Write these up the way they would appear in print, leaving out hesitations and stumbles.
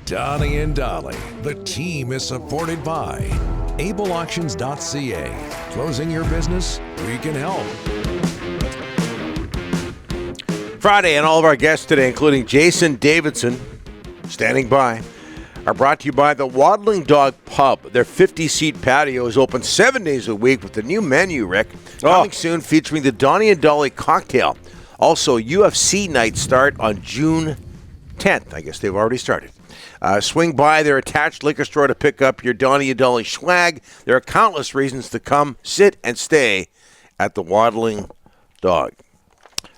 Donnie and Dolly. The team is supported by ableauctions.ca. Closing your business? We can help. Friday, and all of our guests today, including Jason Davidson, standing by, are brought to you by the Waddling Dog Pub. Their 50-seat patio is open 7 days a week with a new menu, Rick. Coming soon, featuring the Donnie and Dolly cocktail. Also, UFC night start on June 10th. I guess they've already started. Swing by their attached liquor store to pick up your Donnie and Dolly swag. There are countless reasons to come, sit, and stay at the Waddling Dog.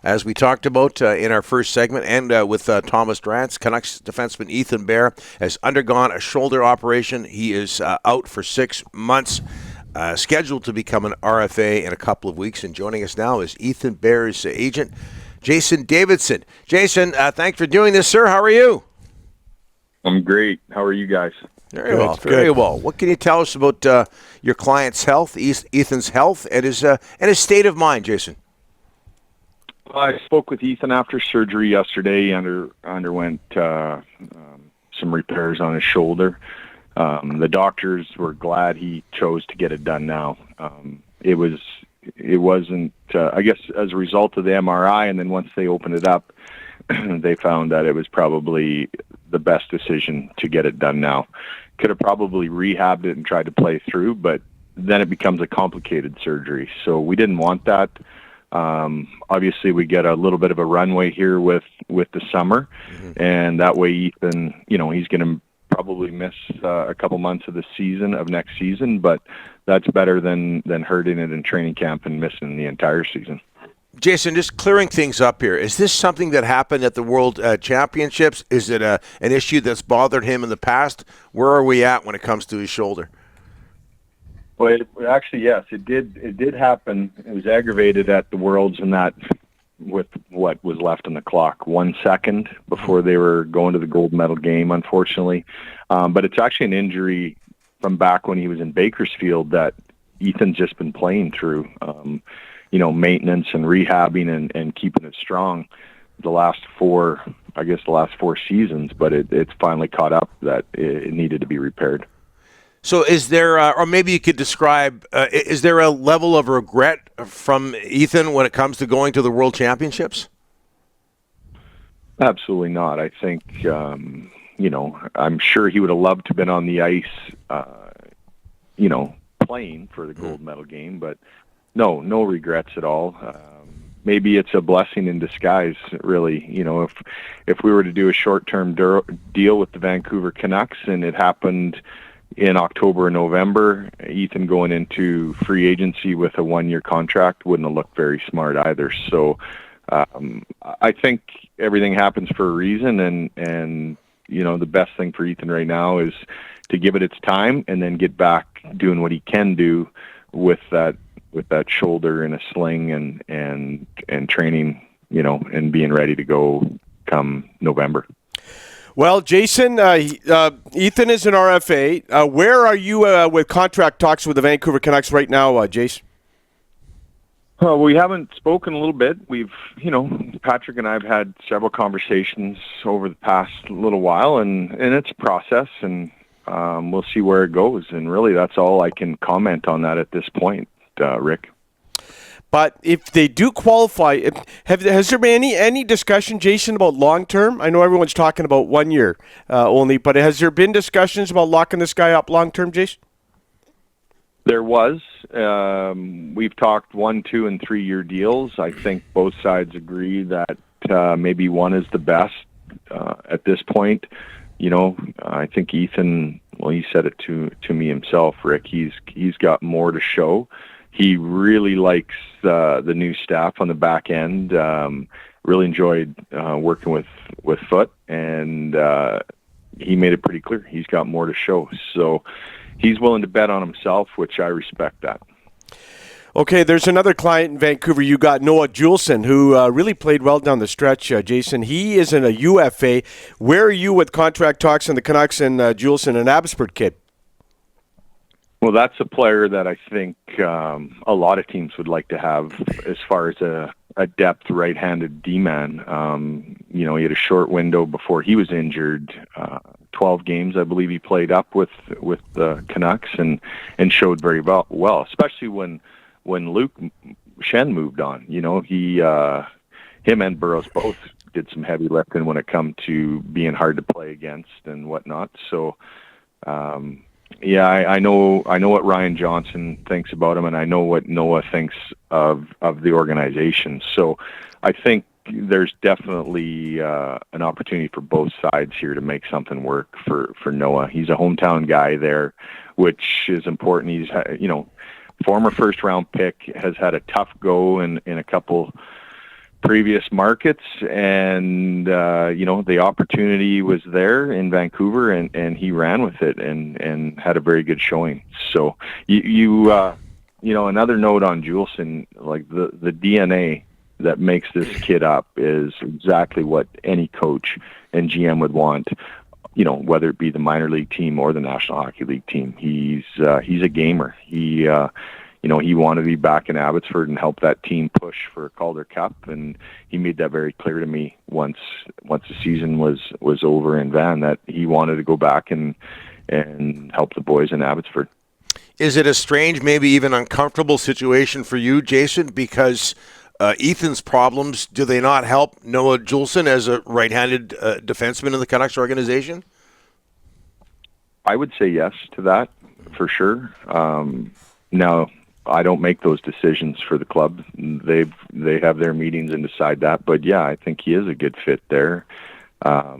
As we talked about in our first segment and with Thomas Drance, Canucks defenseman Ethan Bear has undergone a shoulder operation. He is out for 6 months, scheduled to become an RFA in a couple of weeks. And joining us now is Ethan Bear's agent, Jason Davidson. Jason, thanks for doing this, sir. How are you? I'm great. How are you guys? Very well. Very well. What can you tell us about your client's health, Ethan's health, and his state of mind, Jason? I spoke with Ethan after surgery yesterday. Underwent some repairs on his shoulder. The doctors were glad he chose to get it done now. It wasn't. I guess as a result of the MRI, and then once they opened it up, they found that it was probably the best decision to get it done now. Could have probably rehabbed it and tried to play through, but then it becomes a complicated surgery. So we didn't want that. Obviously, we get a little bit of a runway here with the summer, and that way Ethan, he's going to probably miss a couple months of the season of next season, but that's better than hurting it in training camp and missing the entire season. Jason, just clearing things up here. Is this something that happened at the World Championships? Is it an issue that's bothered him in the past? Where are we at when it comes to his shoulder? Well, actually, yes, it did happen. It was aggravated at the Worlds, and that with what was left on the clock, 1 second before they were going to the gold medal game, unfortunately. But it's actually an injury from back when he was in Bakersfield that Ethan's just been playing through. Maintenance and rehabbing and keeping it strong the last four seasons, but it's finally caught up that it needed to be repaired. So is there, or maybe you could describe, is there a level of regret from Ethan when it comes to going to the World Championships? Absolutely not. I think, I'm sure he would have loved to have been on the ice, playing for the gold medal game, but no regrets at all. Maybe it's a blessing in disguise, really. If we were to do a short-term deal with the Vancouver Canucks and it happened in October and November, Ethan going into free agency with a 1-year contract wouldn't have looked very smart either. So I think everything happens for a reason, and the best thing for Ethan right now is to give it its time and then get back doing what he can do with that shoulder in a sling and training, and being ready to go come November. Well, Jason, Ethan is an RFA. Where are you with contract talks with the Vancouver Canucks right now, Jason? We haven't spoken a little bit. We've, Patrick and I have had several conversations over the past little while, and it's a process, and we'll see where it goes. And really, that's all I can comment on that at this point, Rick. But if they do qualify, has there been any discussion, Jason, about long-term? I know everyone's talking about 1 year only, but has there been discussions about locking this guy up long-term, Jason? There was. We've talked 1, 2, and 3 year deals. I think both sides agree that maybe one is the best at this point. I think Ethan, well, he said it to me himself, Rick. He's got more to show. He really likes the new staff on the back end. Really enjoyed working with Foote, and he made it pretty clear he's got more to show. So he's willing to bet on himself, which I respect that. Okay, there's another client in Vancouver. You got Noah Juulsen, who really played well down the stretch, Jason. He is in a UFA. Where are you with contract talks on the Canucks and Juulsen, an Abbotsford kid? Well, that's a player that I think a lot of teams would like to have as far as a depth right-handed D-man. He had a short window before he was injured, 12 games, I believe he played up with the Canucks and showed very well, especially when Luke Shen moved on. You know, him and Burroughs both did some heavy lifting when it come to being hard to play against and whatnot. So, I know what Ryan Johnson thinks about him, and I know what Noah thinks of the organization. So, I think there's definitely an opportunity for both sides here to make something work for Noah. He's a hometown guy there, which is important. He's, former first-round pick, has had a tough go in a couple previous markets, and the opportunity was there in Vancouver, and he ran with it and had a very good showing. So another note on Juulsen, like the DNA that makes this kid up is exactly what any coach and GM would want, whether it be the minor league team or the National Hockey League team. He's a gamer. He wanted to be back in Abbotsford and help that team push for a Calder Cup, and he made that very clear to me once the season was over in Van, that he wanted to go back and help the boys in Abbotsford. Is it a strange, maybe even uncomfortable situation for you, Jason, because Ethan's problems, do they not help Noah Juulsen as a right-handed defenseman in the Canucks organization? I would say yes to that, for sure. Now, I don't make those decisions for the club. They have their meetings and decide that. But, yeah, I think he is a good fit there. What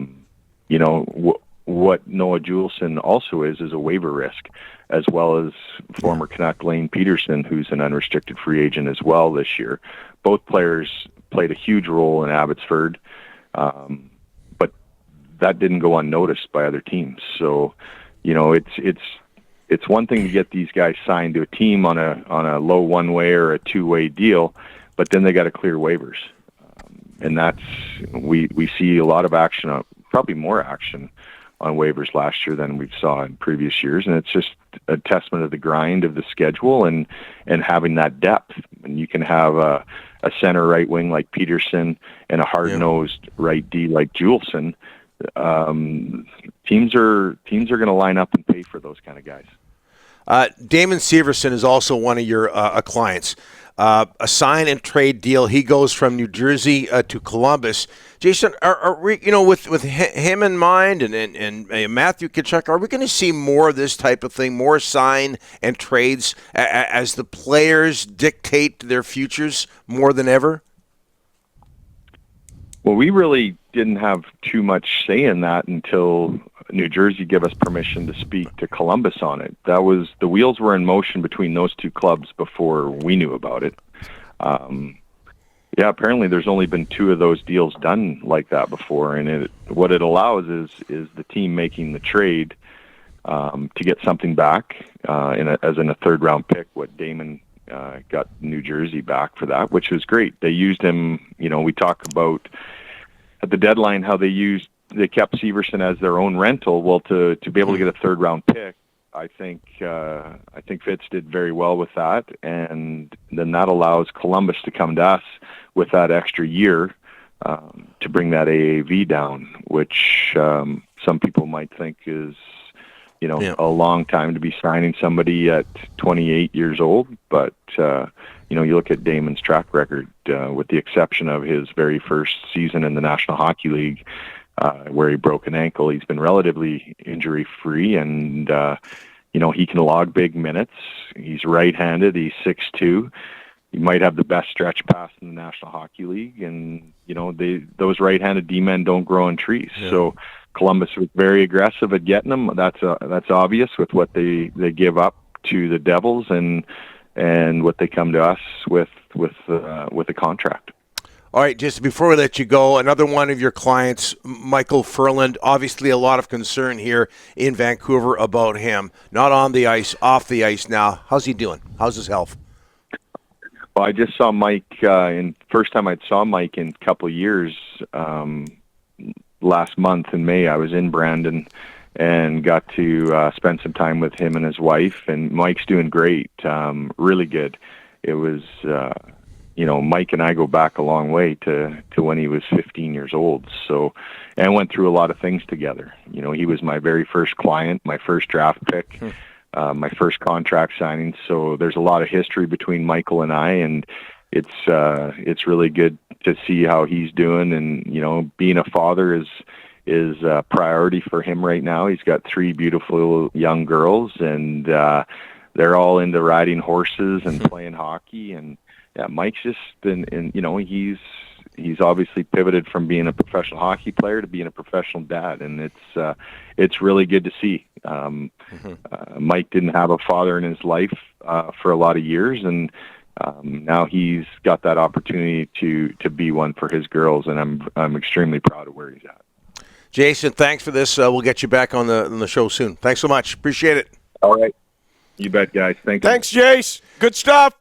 Noah Juulsen also is a waiver risk, as well as former Canuck Lane Peterson, who's an unrestricted free agent as well this year. Both players played a huge role in Abbotsford, but that didn't go unnoticed by other teams. So, it's one thing to get these guys signed to a team on a low one-way or a two-way deal, but then they got to clear waivers, and that's we see a lot of action, probably more action on waivers last year than we saw in previous years, and it's just a testament of the grind of the schedule and having that depth. And you can have a center right wing like Peterson and a hard-nosed right D like Juulsen. Teams are going to line up and pay for those kind of guys. Damon Severson is also one of your clients. A sign and trade deal. He goes from New Jersey to Columbus. Jason, are we, with him in mind and Matthew Tkachuk, are we going to see more of this type of thing, more sign and trades as the players dictate their futures more than ever? Well, we really didn't have too much say in that until New Jersey gave us permission to speak to Columbus on it. The wheels were in motion between those two clubs before we knew about it. Apparently there's only been 2 of those deals done like that before, and what it allows is the team making the trade to get something back as in a third-round pick. What Damon got New Jersey back for that, which was great. They used him. We talk about at the deadline how they kept Severson as their own rental. Well, to be able to get a third-round pick, I think Fitz did very well with that, and then that allows Columbus to come to us with that extra year to bring that AAV down, which some people might think is a long time to be signing somebody at 28 years old. But you look at Damon's track record, with the exception of his very first season in the National Hockey League, where he broke an ankle. He's been relatively injury-free, and he can log big minutes. He's right-handed. He's 6'2". He might have the best stretch pass in the National Hockey League, and those right-handed D-men don't grow on trees. Yeah. So Columbus was very aggressive at getting them. That's obvious with what they give up to the Devils and what they come to us with a contract. All right, just before we let you go, another one of your clients, Michael Furland, obviously a lot of concern here in Vancouver about him. Not on the ice, off the ice now. How's he doing? How's his health? Well, I just saw Mike, first time I saw Mike in a couple of years, last month in May. I was in Brandon and got to spend some time with him and his wife, and Mike's doing great, really good. It was Mike and I go back a long way to when he was 15 years old. So, and went through a lot of things together. He was my very first client, my first draft pick, my first contract signing. So there's a lot of history between Michael and I, and it's really good to see how he's doing. And, being a father is a priority for him right now. He's got 3 beautiful young girls, and they're all into riding horses and playing hockey. And yeah, Mike's just he's obviously pivoted from being a professional hockey player to being a professional dad, and it's really good to see. Mike didn't have a father in his life for a lot of years, and now he's got that opportunity to be one for his girls, and I'm extremely proud of where he's at. Jason, thanks for this. We'll get you back on the show soon. Thanks so much. Appreciate it. All right. You bet, guys. Thanks, Jace. Good stuff.